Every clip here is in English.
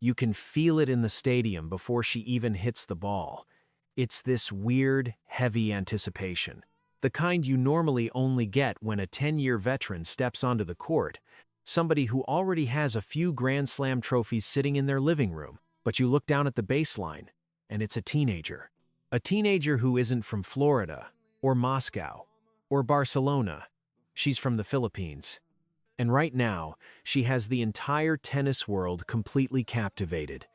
You can feel it in the stadium before she even hits the ball. It's this weird, heavy anticipation. The kind you normally only get when a 10-year veteran steps onto the court, somebody who already has a few Grand Slam trophies sitting in their living room. But you look down at the baseline, and it's a teenager. A teenager who isn't from Florida, or Moscow, or Barcelona. She's from the Philippines. And right now, she has the entire tennis world completely captivated.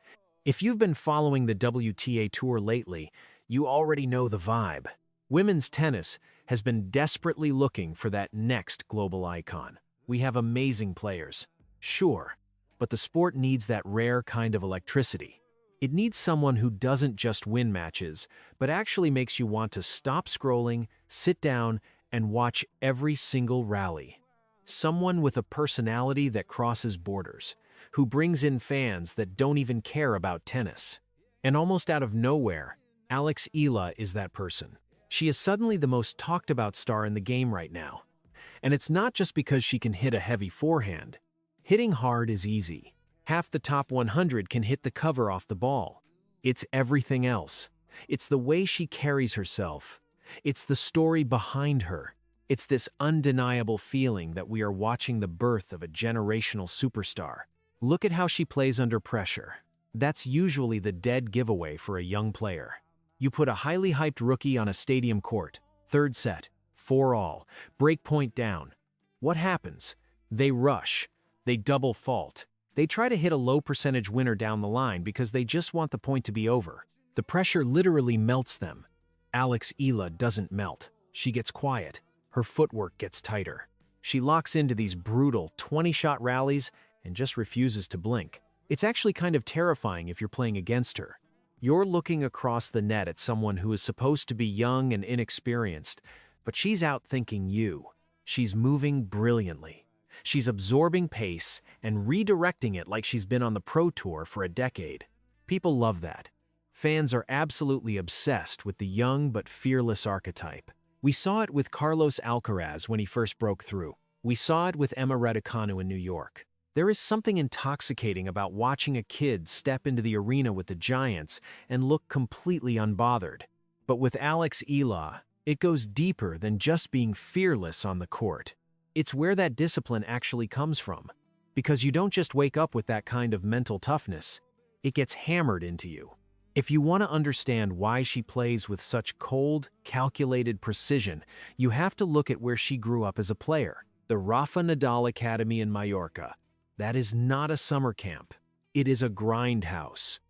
If you've been following the WTA Tour lately, you already know the vibe. Women's tennis has been desperately looking for that next global icon. We have amazing players, sure, but the sport needs that rare kind of electricity. It needs someone who doesn't just win matches, but actually makes you want to stop scrolling, sit down, and watch every single rally. Someone with a personality that crosses borders, who brings in fans that don't even care about tennis. And almost out of nowhere, Alex Eala is that person. She is suddenly the most talked about star in the game right now. And it's not just because she can hit a heavy forehand. Hitting hard is easy. Half the top 100 can hit the cover off the ball. It's everything else. It's the way she carries herself. It's the story behind her. It's this undeniable feeling that we are watching the birth of a generational superstar. Look at how she plays under pressure. That's usually the dead giveaway for a young player. You put a highly hyped rookie on a stadium court, third set, 4-all, break point down. What happens? They rush. They double fault. They try to hit a low percentage winner down the line because they just want the point to be over. The pressure literally melts them. Alex Eala doesn't melt. She gets quiet. Her footwork gets tighter. She locks into these brutal 20-shot rallies and just refuses to blink. It's actually kind of terrifying if you're playing against her. You're looking across the net at someone who is supposed to be young and inexperienced, but she's outthinking you. She's moving brilliantly. She's absorbing pace and redirecting it like she's been on the Pro Tour for a decade. People love that. Fans are absolutely obsessed with the young but fearless archetype. We saw it with Carlos Alcaraz when he first broke through. We saw it with Emma Raducanu in New York. There is something intoxicating about watching a kid step into the arena with the giants and look completely unbothered. But with Alex Eala, it goes deeper than just being fearless on the court. It's where that discipline actually comes from. Because you don't just wake up with that kind of mental toughness. It gets hammered into you. If you want to understand why she plays with such cold, calculated precision, you have to look at where she grew up as a player. The Rafa Nadal Academy in Mallorca. That is not a summer camp. It is a grindhouse.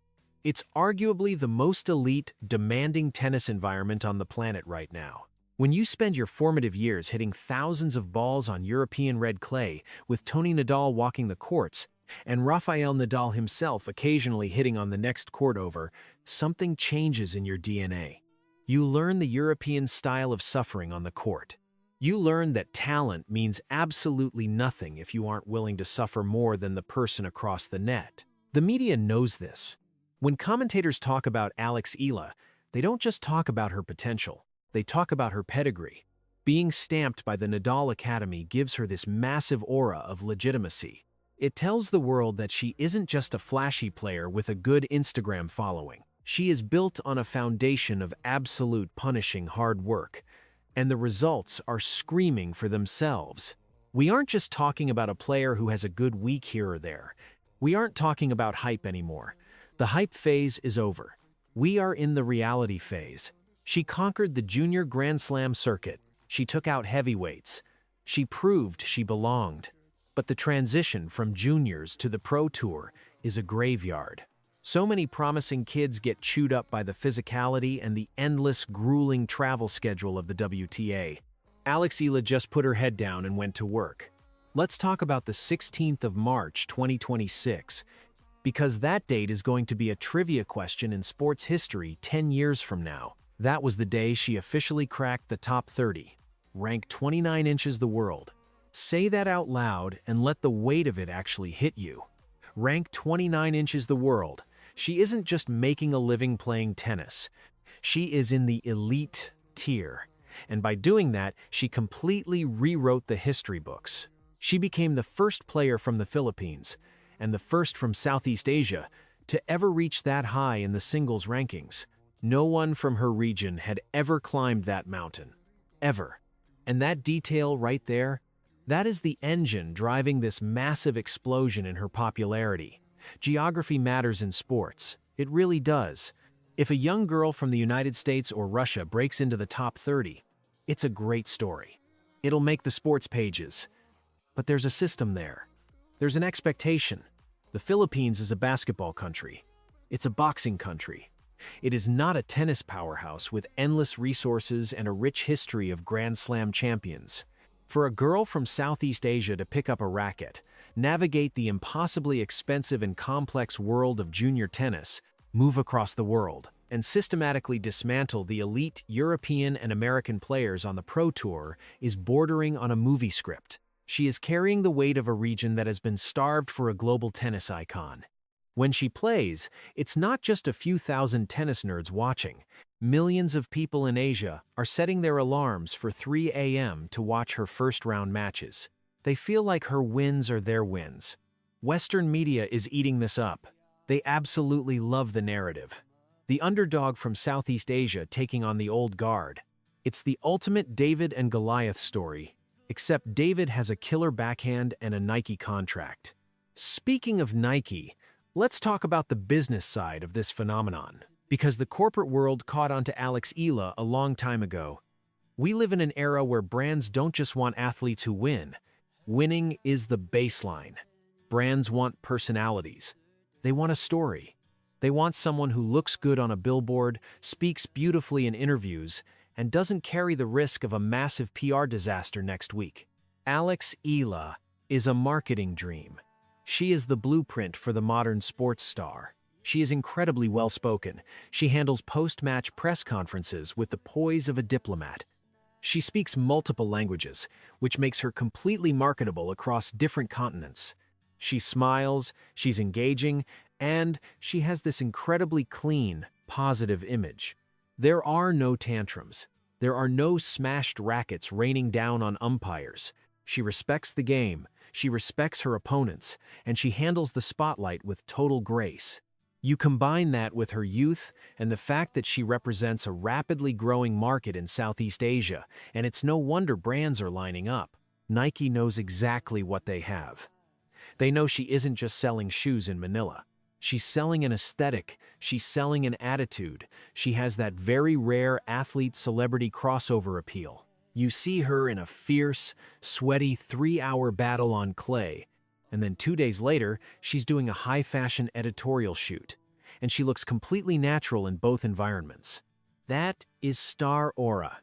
It's arguably the most elite, demanding tennis environment on the planet right now. When you spend your formative years hitting thousands of balls on European red clay, with Tony Nadal walking the courts, and Rafael Nadal himself occasionally hitting on the next court over, something changes in your DNA. You learn the European style of suffering on the court. You learn that talent means absolutely nothing if you aren't willing to suffer more than the person across the net. The media knows this. When commentators talk about Alex Eala, they don't just talk about her potential, they talk about her pedigree. Being stamped by the Nadal Academy gives her this massive aura of legitimacy. It tells the world that she isn't just a flashy player with a good Instagram following. She is built on a foundation of absolute punishing hard work, and the results are screaming for themselves. We aren't just talking about a player who has a good week here or there. We aren't talking about hype anymore. The hype phase is over. We are in the reality phase. She conquered the junior Grand Slam circuit. She took out heavyweights. She proved she belonged. But the transition from juniors to the Pro Tour is a graveyard. So many promising kids get chewed up by the physicality and the endless, grueling travel schedule of the WTA. Alex Eala just put her head down and went to work. Let's talk about the 16th of March, 2026, because that date is going to be a trivia question in sports history 10 years from now. That was the day she officially cracked the top 30, ranked 29 inches the world. Say that out loud and let the weight of it actually hit you. Ranked 29 inches the world. She isn't just making a living playing tennis. She is in the elite tier. And by doing that, she completely rewrote the history books. She became the first player from the Philippines, and the first from Southeast Asia, To ever reach that high in the singles rankings, no one from her region had ever climbed that mountain. Ever. And that detail right there, that is the engine driving this massive explosion in her popularity. Geography matters in sports. It really does. If a young girl from the United States or Russia breaks into the top 30, it's a great story. It'll make the sports pages. But there's a system there. There's an expectation. The Philippines is a basketball country. It's a boxing country. It is not a tennis powerhouse with endless resources and a rich history of Grand Slam champions. For a girl from Southeast Asia to pick up a racket, navigate the impossibly expensive and complex world of junior tennis, move across the world, and systematically dismantle the elite European and American players on the Pro Tour is bordering on a movie script. She is carrying the weight of a region that has been starved for a global tennis icon. When she plays, it's not just a few thousand tennis nerds watching. Millions of people in Asia are setting their alarms for 3 a.m. to watch her first-round matches. They feel like her wins are their wins. Western media is eating this up. They absolutely love the narrative. The underdog from Southeast Asia taking on the old guard. It's the ultimate David and Goliath story, except David has a killer backhand and a Nike contract. Speaking of Nike, let's talk about the business side of this phenomenon, because the corporate world caught on to Alex Eala a long time ago. We live in an era where brands don't just want athletes who win. Winning is the baseline. Brands want personalities. They want a story. They want someone who looks good on a billboard, speaks beautifully in interviews, and doesn't carry the risk of a massive PR disaster next week. Alex Eala is a marketing dream. She is the blueprint for the modern sports star. She is incredibly well-spoken. She handles post-match press conferences with the poise of a diplomat. She speaks multiple languages, which makes her completely marketable across different continents. She smiles, she's engaging, and she has this incredibly clean, positive image. There are no tantrums. There are no smashed rackets raining down on umpires. She respects the game, she respects her opponents, and she handles the spotlight with total grace. You combine that with her youth and the fact that she represents a rapidly growing market in Southeast Asia, and it's no wonder brands are lining up. Nike knows exactly what they have. They know she isn't just selling shoes in Manila. She's selling an aesthetic, she's selling an attitude. She has that very rare athlete-celebrity crossover appeal. You see her in a fierce, sweaty 3-hour battle on clay, and then 2 days later, she's doing a high-fashion editorial shoot, and she looks completely natural in both environments. That is star aura.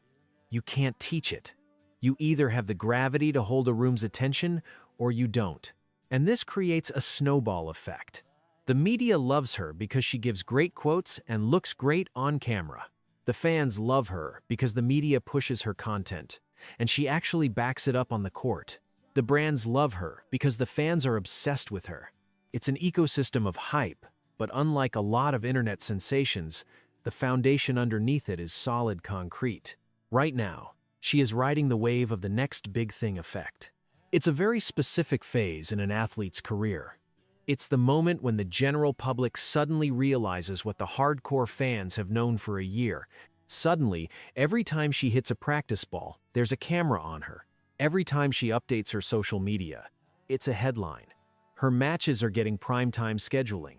You can't teach it. You either have the gravity to hold a room's attention, or you don't. And this creates a snowball effect. The media loves her because she gives great quotes and looks great on camera. The fans love her because the media pushes her content, and she actually backs it up on the court. The brands love her because the fans are obsessed with her. It's an ecosystem of hype, but unlike a lot of internet sensations, the foundation underneath it is solid concrete. Right now, she is riding the wave of the next big thing effect. It's a very specific phase in an athlete's career. It's the moment when the general public suddenly realizes what the hardcore fans have known for a year. Suddenly, every time she hits a practice ball, there's a camera on her. Every time she updates her social media, it's a headline. Her matches are getting primetime scheduling.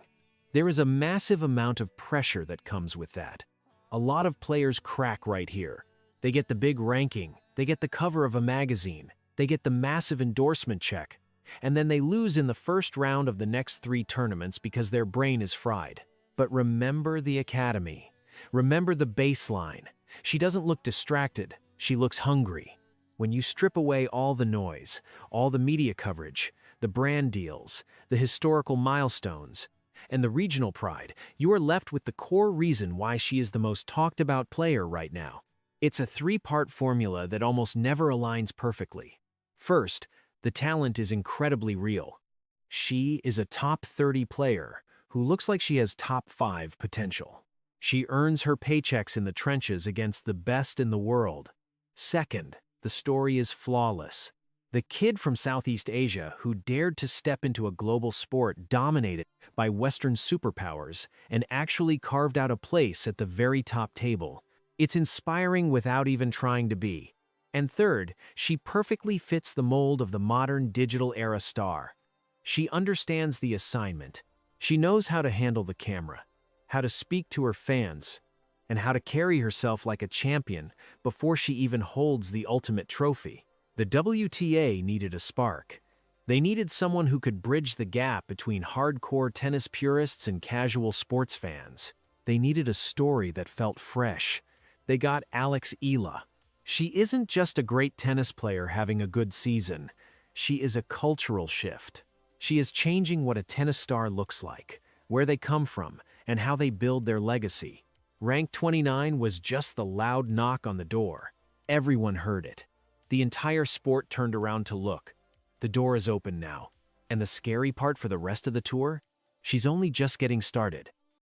There is a massive amount of pressure that comes with that. A lot of players crack right here. They get the big ranking, they get the cover of a magazine, they get the massive endorsement check, and then they lose in the first round of the next 3 tournaments because their brain is fried. But remember the academy. Remember the baseline. She doesn't look distracted, she looks hungry. When you strip away all the noise, all the media coverage, the brand deals, the historical milestones, and the regional pride, you are left with the core reason why she is the most talked about player right now. It's a 3-part formula that almost never aligns perfectly. First, the talent is incredibly real. She is a top 30 player who looks like she has top 5 potential. She earns her paychecks in the trenches against the best in the world. Second, the story is flawless. The kid from Southeast Asia who dared to step into a global sport dominated by Western superpowers and actually carved out a place at the very top table. It's inspiring without even trying to be. And third, she perfectly fits the mold of the modern digital era star. She understands the assignment. She knows how to handle the camera, how to speak to her fans, and how to carry herself like a champion before she even holds the ultimate trophy. The WTA needed a spark. They needed someone who could bridge the gap between hardcore tennis purists and casual sports fans. They needed a story that felt fresh. They got Alex Eala. She isn't just a great tennis player having a good season. She is a cultural shift. She is changing what a tennis star looks like, where they come from, and how they build their legacy. Rank 29 was just the loud knock on the door. Everyone heard it. The entire sport turned around to look. The door is open now. And the scary part for the rest of the tour? She's only just getting started.